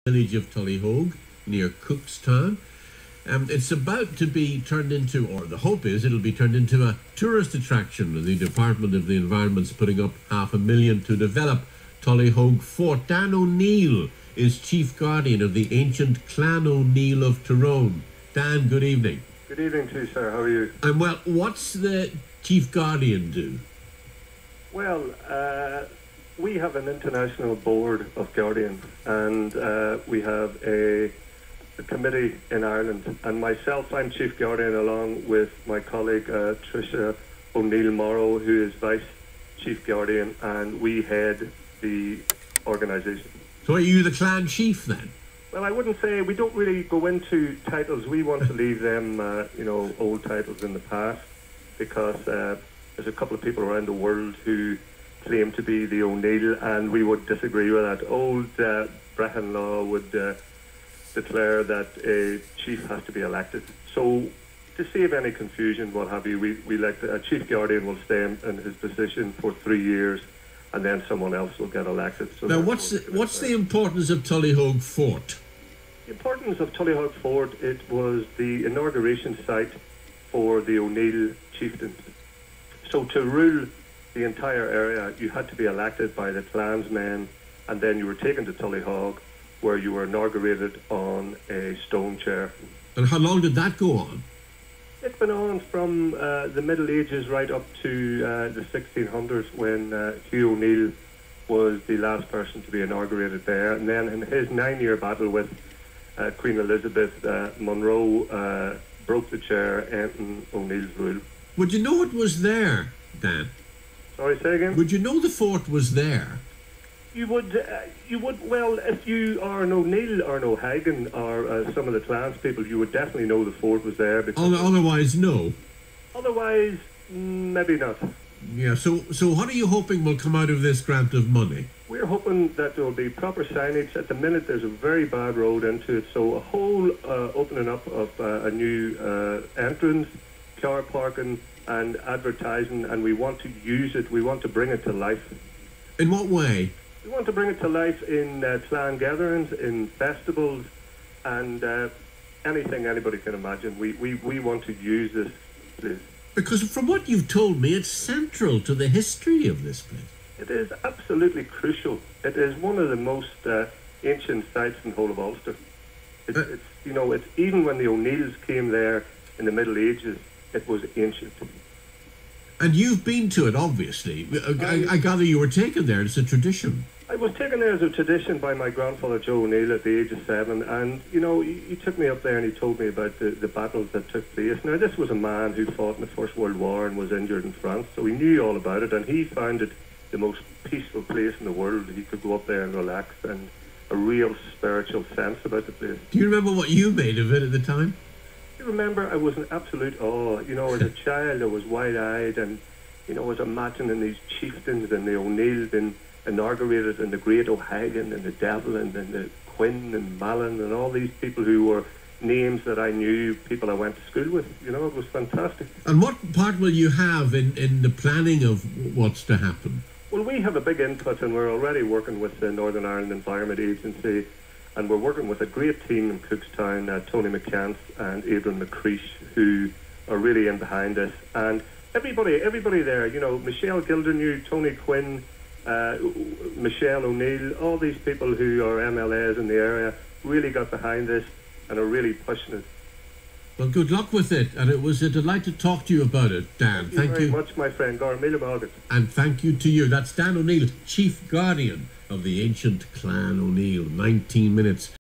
village of Tullaghoge near Cookstown. It's about to be turned into, or the hope is it'll be turned into a tourist attraction. The Department of the Environment's putting up $500,000 to develop Tullaghoge Fort. Dan O'Neill is Chief Guardian of the ancient Clan O'Neill of Tyrone. Dan, good evening. Good evening to you, sir. How are you? And well, what's the Chief Guardian do? Well, we have an international board of guardians, and we have a committee in Ireland. And myself, I'm Chief Guardian along with my colleague Tricia O'Neill Morrow, who is Vice Chief Guardian, and we head the organisation. So are you the clan chief then? Well, I wouldn't say, we don't really go into titles. We want to leave them, old titles in the past, because there's a couple of people around the world who claim to be the O'Neill, and we would disagree with that. Old Brehon law would declare that a chief has to be elected. So, to save any confusion, what have you, we elect a Chief Guardian will stay in his position for 3 years, and then someone else will get elected. So now, what's the importance of Tullaghoge Fort? The importance of Tullaghoge Fort, it was the inauguration site for the O'Neill chieftains. So to rule the entire area, you had to be elected by the clansmen, and then you were taken to Tullaghoge, where you were inaugurated on a stone chair. And how long did that go on? It's been on from the Middle Ages right up to the 1600s, when Hugh O'Neill was the last person to be inaugurated there. And then in his 9-year battle with Queen Elizabeth, Monroe broke the chair, ending O'Neill's rule. Would you know it was there, Dan? Sorry, say again? Would you know the fort was there? You would, well, if you are an O'Neill or an O'Hagan or some of the clans people, you would definitely know the fort was there. Otherwise, no? Otherwise, maybe not. Yeah, so what are you hoping will come out of this grant of money? We're hoping that there will be proper signage. At the minute, there's a very bad road into it, so a whole opening up of a new entrance, car parking and advertising, and we want to use it, we want to bring it to life. In what way? We want to bring it to life in clan gatherings, in festivals, and anything anybody can imagine. We want to use this place. Because from what you've told me, it's central to the history of this place. It is absolutely crucial. It is one of the most ancient sites in the whole of Ulster. It's even when the O'Neills came there in the Middle Ages, it was ancient. And you've been to it, obviously. I gather you were taken there. It's a tradition. I was taken there as a tradition by my grandfather Joe O'Neill at the age of 7, and he took me up there and he told me about the battles that took place. Now, this was a man who fought in the First World War and was injured in France, so he knew all about it, and he found it the most peaceful place in the world. He could go up there and relax, and a real spiritual sense about the place. Do you remember what you made of it at the time? I remember I was in absolute awe. As a child I was wide-eyed, and I was imagining these chieftains and the O'Neill being inaugurated, and the great O'Hagan and the Devil and the Quinn and Mallon and all these people who were names that I knew, people I went to school with. It was fantastic. And what part will you have in the planning of what's to happen? Well, we have a big input, and we're already working with the Northern Ireland Environment Agency, and we're working with a great team in Cookstown, Tony McCants and Adrian McCreesh, who are really in behind this. And everybody there, Michelle Gildernew, Tony Quinn, Michelle O'Neill, all these people who are MLAs in the area really got behind this and are really pushing it. Well, good luck with it, and it was a delight to talk to you about it, Dan. Thank you very much, my friend. And thank you to you. That's Dan O'Neill, Chief Guardian of the ancient Clan O'Neill. 19 minutes.